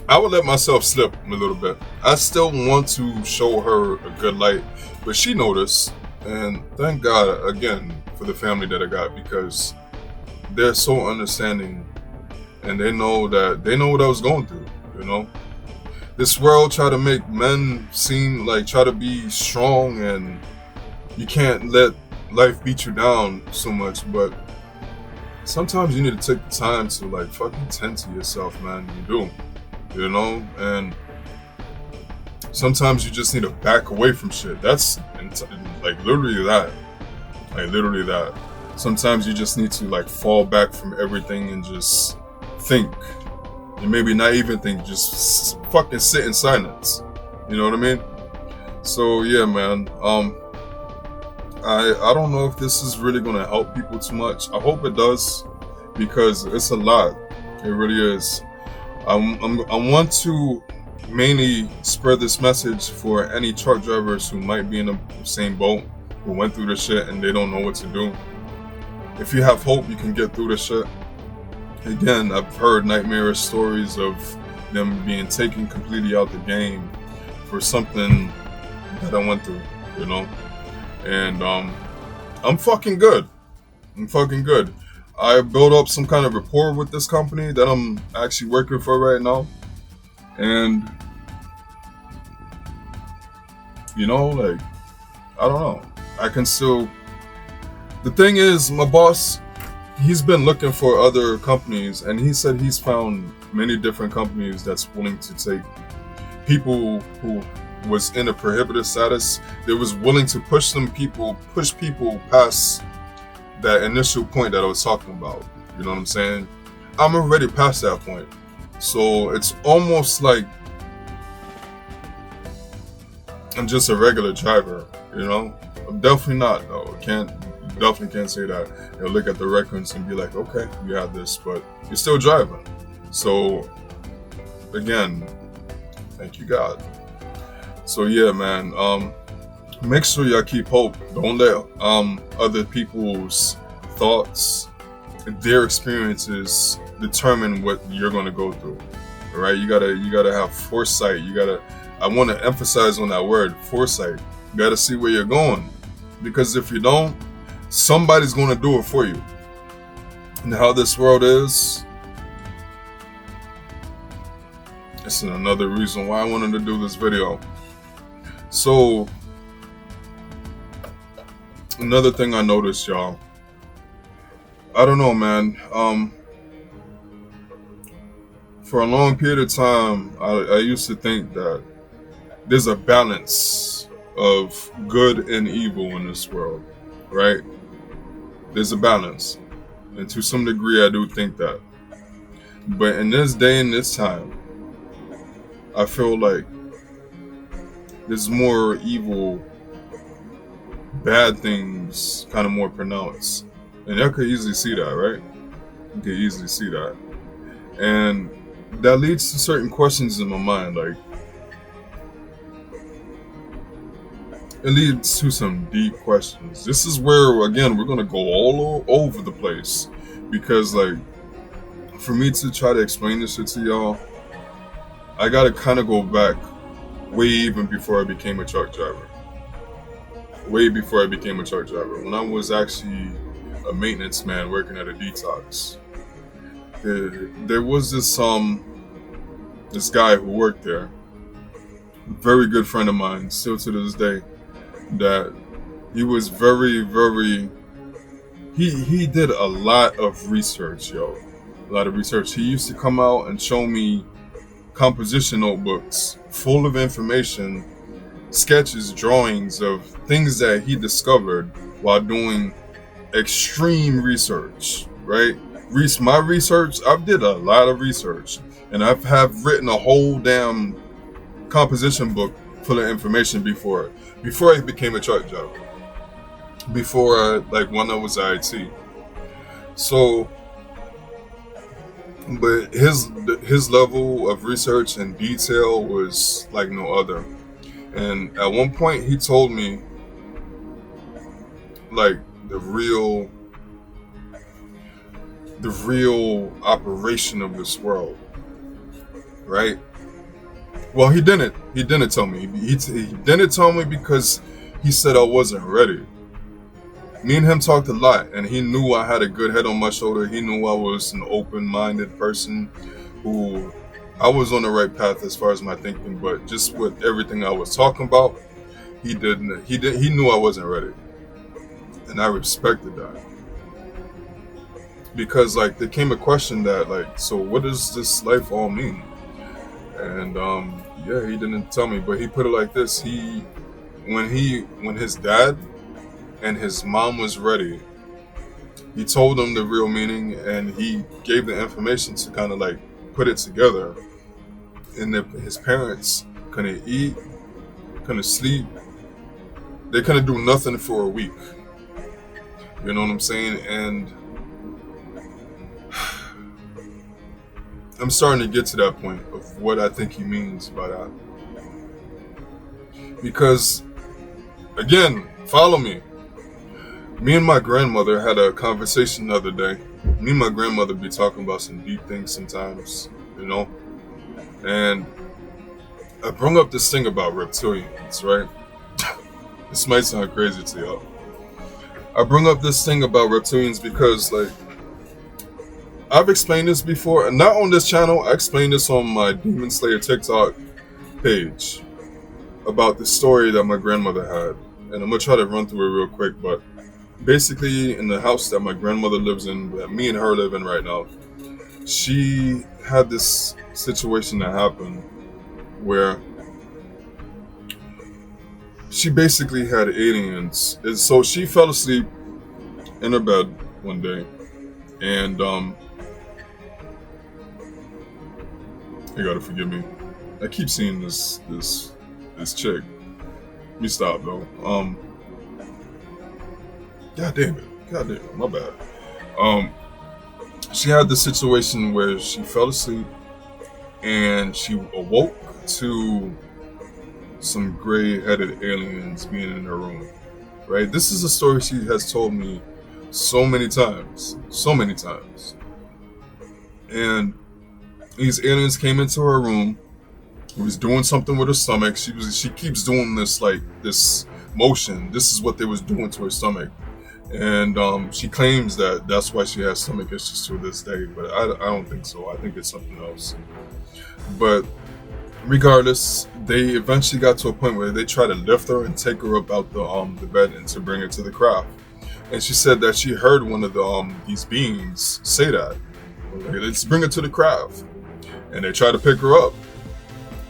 I would let myself slip a little bit. I still want to show her a good light, but she noticed, and thank God again for the family that I got, because they're so understanding. And they know what I was going through, you know? This world try to make men seem like, try to be strong, and you can't let life beat you down so much, but sometimes you need to take the time to like fucking tend to yourself, man. You do, you know? And sometimes you just need to back away from shit. That's like literally that. Like literally that. Sometimes you just need to like fall back from everything and just think, and maybe not even think, just fucking sit in silence. You know what I mean? So yeah, man. I don't know if this is really gonna help people too much. I hope it does, because it's a lot. It really is. I want to mainly spread this message for any truck drivers who might be in the same boat, who went through this shit and they don't know what to do. If you have hope, you can get through this shit. Again, I've heard nightmarish stories of them being taken completely out the game for something that I went through, you know? And I'm fucking good. I'm fucking good. I built up some kind of rapport with this company that I'm actually working for right now. And, you know, like, I don't know. I can still. The thing is, my boss, he's been looking for other companies, and he said he's found many different companies that's willing to take people who was in a prohibited status. They was willing to push people past that initial point that I was talking about. You know what I'm saying? I'm already past that point. So it's almost like I'm just a regular driver, you know? I'm definitely not, though. Definitely can't say that. You'll look at the records and be like, okay, you have this, but you're still driving. So, again, thank you, God. So yeah, man, make sure y'all keep hope. Don't let other people's thoughts, their experiences determine what you're gonna go through. All right, you gotta have foresight. I want to emphasize on that word, foresight. You gotta see where you're going, because if you don't, somebody's gonna do it for you. And how this world is, this is another reason why I wanted to do this video. So, another thing I noticed, y'all. I don't know, man. For a long period of time, I used to think that there's a balance of good and evil in this world, right? There's a balance. And to some degree, I do think that. But in this day and this time, I feel like there's more evil, bad things kind of more pronounced. And I could easily see that, right? You could easily see that. And that leads to certain questions in my mind, like, it leads to some deep questions. This is where, again, we're going to go all over the place. Because, like, for me to try to explain this shit to y'all, I got to kind of go back way even before I became a truck driver. Way before I became a truck driver. When I was actually a maintenance man working at a detox. There was this guy who worked there, very good friend of mine, still to this day, that he was very, very, he did a lot of research, yo. A lot of research. He used to come out and show me composition notebooks full of information, sketches, drawings of things that he discovered while doing extreme research, right? My research, I've did a lot of research, and I have written a whole damn composition book full of information before I became a truck driver, when I was IT. So, but his level of research and detail was like no other. And at one point he told me, like, the real operation of this world, right? Well, he didn't tell me. He didn't tell me because he said I wasn't ready. Me and him talked a lot, and he knew I had a good head on my shoulder. He knew I was an open-minded person, who I was on the right path as far as my thinking, but just with everything I was talking about, he knew I wasn't ready. And I respected that. Because, like, there came a question that, like, so what does this life all mean? And yeah, he didn't tell me, but he put it like this: when his dad and his mom was ready, he told them the real meaning, and he gave the information to kind of like put it together. And his parents couldn't eat, couldn't sleep, they couldn't do nothing for a week. You know what I'm saying? And I'm starting to get to that point of what I think he means by that. Because, again, follow me. Me and my grandmother had a conversation the other day. Me and my grandmother be talking about some deep things sometimes, you know? And I brought up this thing about reptilians, right? This might sound crazy to y'all. I bring up this thing about reptilians because, like, I've explained this before, and not on this channel. I explained this on my Demon Slayer TikTok page about the story that my grandmother had. And I'm gonna try to run through it real quick, but basically, in the house that my grandmother lives in, that me and her live in right now, she had this situation that happened where she basically had aliens. And so she fell asleep in her bed one day, and you gotta forgive me. I keep seeing this chick. Let me stop though. God damn it, my bad. She had this situation where she fell asleep and she awoke to some gray-headed aliens being in her room. Right? This is a story she has told me so many times. And these aliens came into her room. He was doing something with her stomach. She keeps doing this motion. This is what they was doing to her stomach. And she claims that that's why she has stomach issues to this day, but I don't think so. I think it's something else. But regardless, they eventually got to a point where they tried to lift her and take her up out the bed and to bring her to the craft. And she said that she heard one of these beings say that, like, let's bring her to the craft. And they tried to pick her up,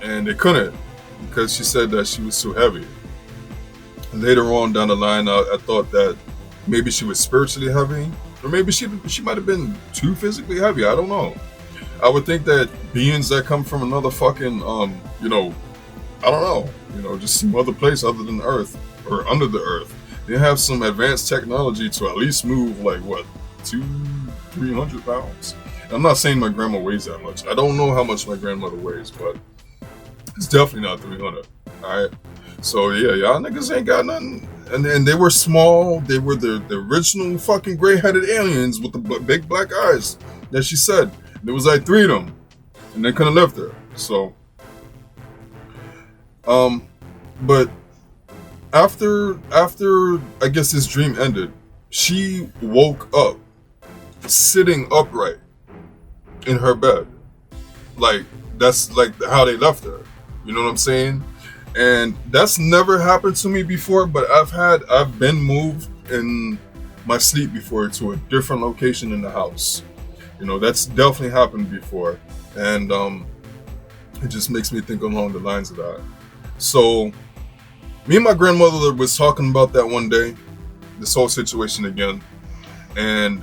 and they couldn't because she said that she was too heavy. Later on down the line, I thought that maybe she was spiritually heavy, or maybe she might have been too physically heavy. I don't know. I would think that beings that come from another fucking, I don't know, just some other place other than Earth or under the Earth, they have some advanced technology to at least move like what, 200-300 pounds. I'm not saying my grandma weighs that much. I don't know how much my grandmother weighs, but it's definitely not 300. All right. So yeah, y'all niggas ain't got nothing. And they were small. They were the original fucking gray-headed aliens with the big black eyes that she said. There was like 3 of them, and they couldn't lift her. So, but after I guess this dream ended, she woke up sitting upright in her bed. Like, that's like how they left her. You know what I'm saying? And that's never happened to me before, but I've been moved in my sleep before to a different location in the house. You know, that's definitely happened before. And it just makes me think along the lines of that. So me and my grandmother was talking about that one day, this whole situation again. And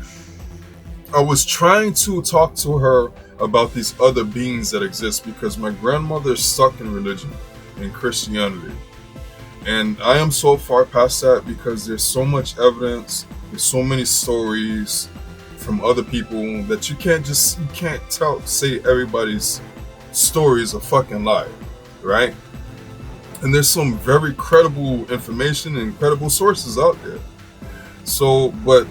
I was trying to talk to her about these other beings that exist because my grandmother's stuck in religion, in Christianity. And I am so far past that because there's so much evidence, there's so many stories from other people that you can't say everybody's story is a fucking lie, right? And there's some very credible information and credible sources out there. So, but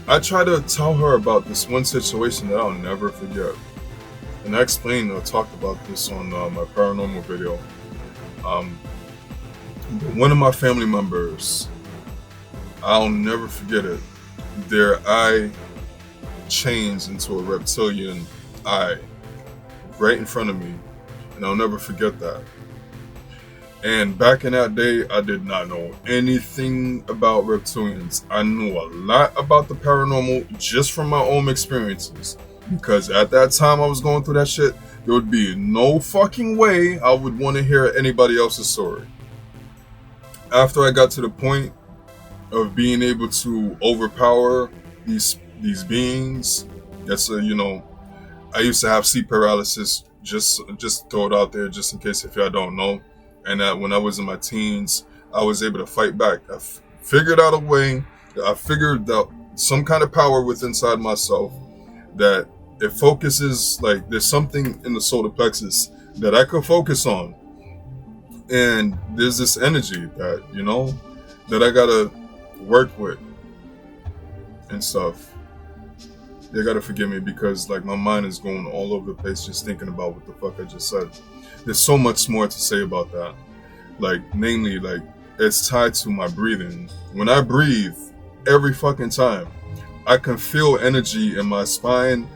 I try to tell her about this one situation that I'll never forget. And I talked about this on my paranormal video. One of my family members, I'll never forget it, their eye changed into a reptilian eye right in front of me. And I'll never forget that. And back in that day, I did not know anything about reptilians. I knew a lot about the paranormal just from my own experiences. Because at that time I was going through that shit, there would be no fucking way I would want to hear anybody else's story. After I got to the point of being able to overpower these beings, I used to have sleep paralysis. Just throw it out there, just in case if y'all don't know. And that when I was in my teens, I was able to fight back. Figured out a way. I figured out some kind of power within inside myself that it focuses, like there's something in the solar plexus that I could focus on. And there's this energy that, that I gotta work with and stuff. You gotta forgive me because like my mind is going all over the place just thinking about what the fuck I just said. There's so much more to say about that. Like, namely, like, it's tied to my breathing. When I breathe, every fucking time, I can feel energy in my spine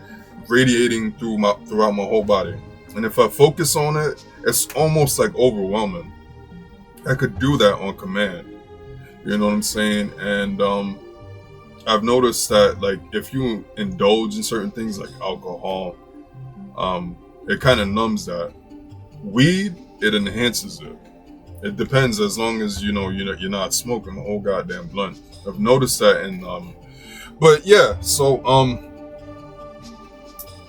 radiating throughout my whole body. And if I focus on it, it's almost like overwhelming. I could do that on command. You know what I'm saying? And I've noticed that, like, if you indulge in certain things like alcohol, it kind of numbs that. Weed, it enhances it. It depends, as long as you're not smoking a whole goddamn blunt. I've noticed that but yeah, so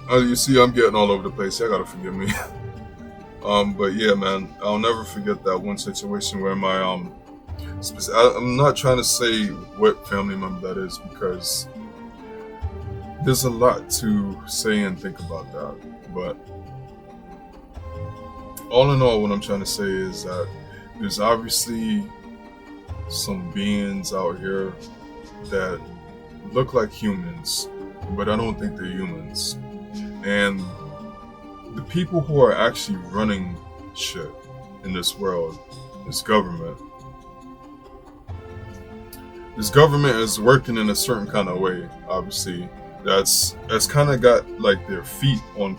you see, I'm getting all over the place. You gotta forgive me. But yeah, man, I'll never forget that one situation where my I'm not trying to say what family member that is because there's a lot to say and think about that. But all in all, what I'm trying to say is that there's obviously some beings out here that look like humans, but I don't think they're humans. And the people who are actually running shit in this world, this government is working in a certain kind of way, obviously, that's kind of got like their feet on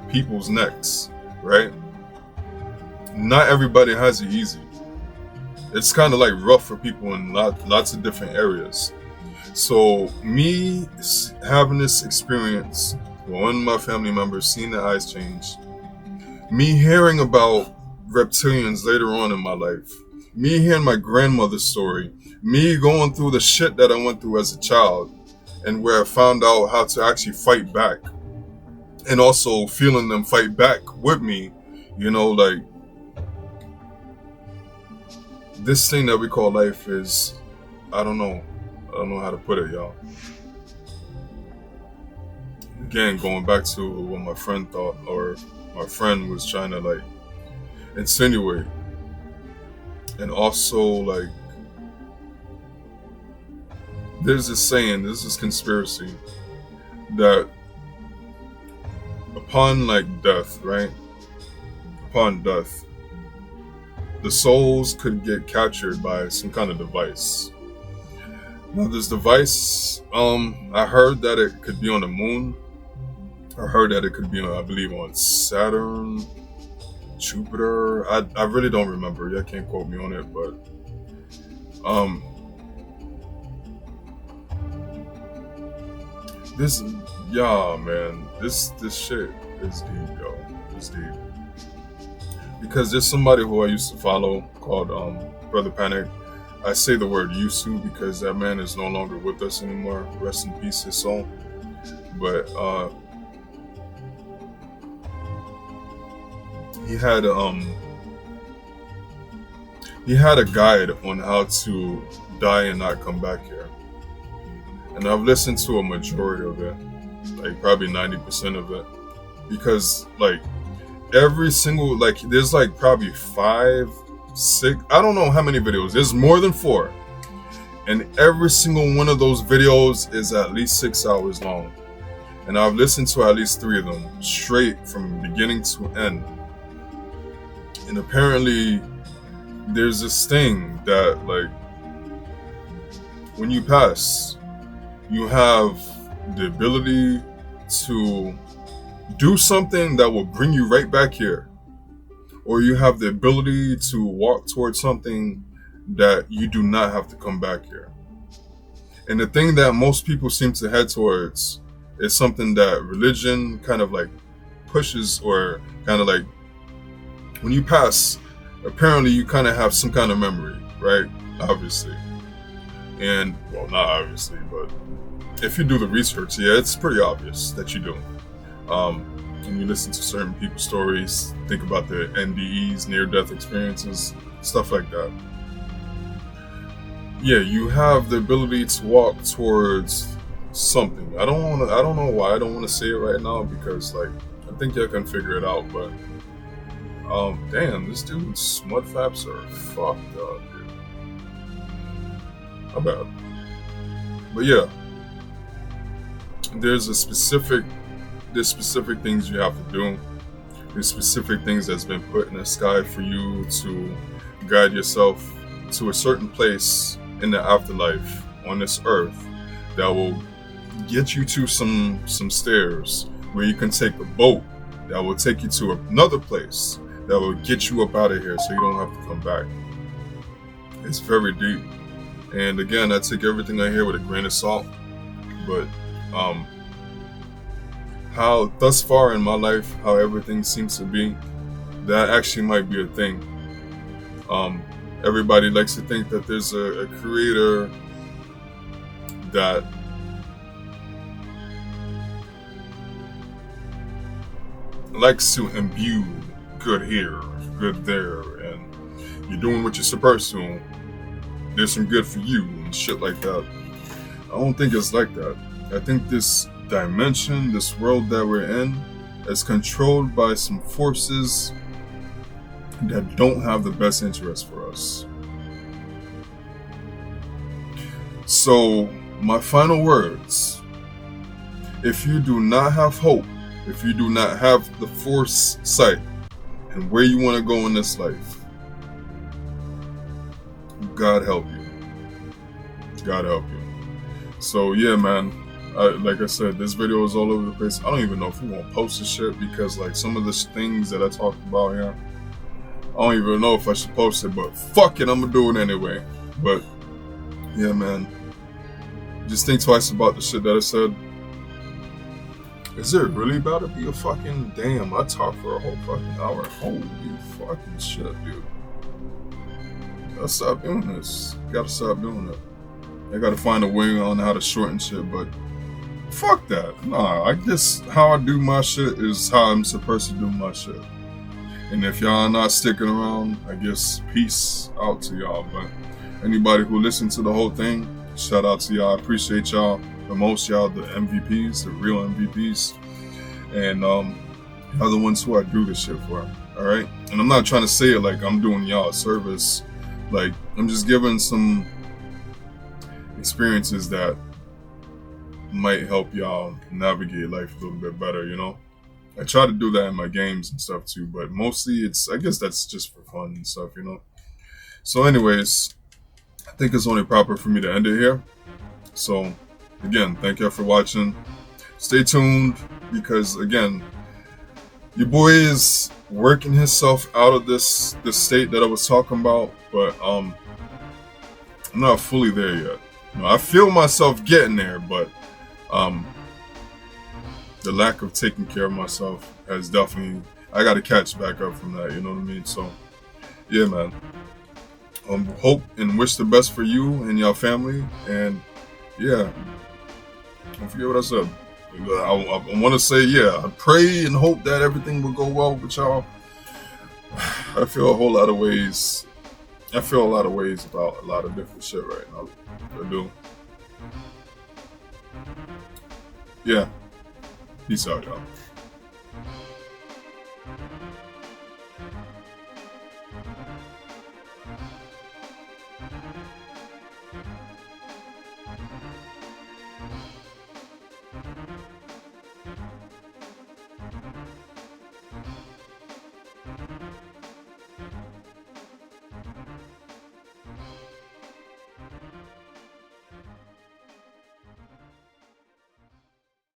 people's necks, right? Not everybody has it easy. It's kind of like rough for people in lots of different areas. So me having this experience, one of my family members seeing their eyes change, me hearing about reptilians later on in my life, me hearing my grandmother's story, me going through the shit that I went through as a child, and where I found out how to actually fight back, and also feeling them fight back with me, like, this thing that we call life is, I don't know how to put it, y'all. Again, going back to what my friend thought, or my friend was trying to like insinuate, and also like, there's this saying, there's this conspiracy that upon like death, right? Upon death, the souls could get captured by some kind of device. Now, this device, I heard that it could be on the moon. I heard that it could be, I believe, on Saturn, Jupiter. I really don't remember. You can't quote me on it, but this shit is deep, yo. It's deep. Because there's somebody who I used to follow called Brother Panic. I say the word used to because that man is no longer with us anymore. Rest in peace, his soul. But he had a guide on how to die and not come back here. And I've listened to a majority of it, like probably 90% of it, because like every single, like, there's like probably 5, 6, I don't know how many videos. There's more than 4. And every single one of those videos is at least 6 hours long. And I've listened to at least 3 of them straight from beginning to end. And apparently there's this thing that, like, when you pass, you have the ability to do something that will bring you right back here, or you have the ability to walk towards something that you do not have to come back here. And the thing that most people seem to head towards is something that religion kind of like pushes, or kind of like, when you pass, apparently you kind of have some kind of memory, right? Obviously. And, well, not obviously, but if you do the research, yeah, it's pretty obvious that you do. When you listen to certain people's stories, think about their NDEs, near-death experiences, stuff like that. yeah, you have the ability to walk towards something. I don't know why I don't want to say it right now because like I think y'all can figure it out, but damn, this dude's smut faps are fucked up, dude. How bad? But yeah, there's a specific there's specific things you have to do. There's specific things that's been put in the sky for you to guide yourself to a certain place in the afterlife on this earth that will get you to some stairs where you can take a boat that will take you to another place that will get you up out of here so you don't have to come back. It's very deep. And again, I take everything I hear with a grain of salt. But how thus far in my life, how everything seems to be, that actually might be a thing. Everybody likes to think that there's a creator that likes to imbue good here, good there, and you're doing what you're supposed to. There's some good for you and shit like that. I don't think it's like that. I think this dimension, this world that we're in, is controlled by some forces that don't have the best interest for us. So, my final words: if you do not have hope, if you do not have the foresight and where you want to go in this life, God help you. God help you. So yeah, man. Like I said, this video is all over the place. I don't even know if we won't post this shit because like some of the things that I talked about here, I don't even know if I should post it, but fuck it, I'm gonna do it anyway. But yeah, man. Just think twice about the shit that I said. Is it really about to be a fucking damn? I talked for a whole fucking hour. Holy fucking shit, dude. Gotta stop doing this. Gotta stop doing it. I gotta find a way on how to shorten shit, but fuck that. Nah, I guess how I do my shit is how I'm supposed to do my shit. And if y'all are not sticking around, I guess peace out to y'all. But anybody who listened to the whole thing, shout out to y'all. I appreciate y'all the most, y'all the MVPs, the real MVPs. And y'all the ones who I do this shit for. Alright? And I'm not trying to say it like I'm doing y'all a service. Like, I'm just giving some experiences that might help y'all navigate life a little bit better, you know? I try to do that in my games and stuff too, but mostly I guess that's just for fun and stuff, you know? So anyways, I think it's only proper for me to end it here. So, again, thank y'all for watching. Stay tuned because, again, your boy is working himself out of this state that I was talking about, but I'm not fully there yet. You know, I feel myself getting there, but the lack of taking care of myself has definitely, I got to catch back up from that, you know what I mean? So, yeah, man. Hope and wish the best for you and your family, and yeah, don't forget what I said. I want to say, yeah, I pray and hope that everything will go well with y'all. I feel a whole lot of ways. I feel a lot of ways about a lot of different shit right now. I do. Yeah. Peace out, y'all.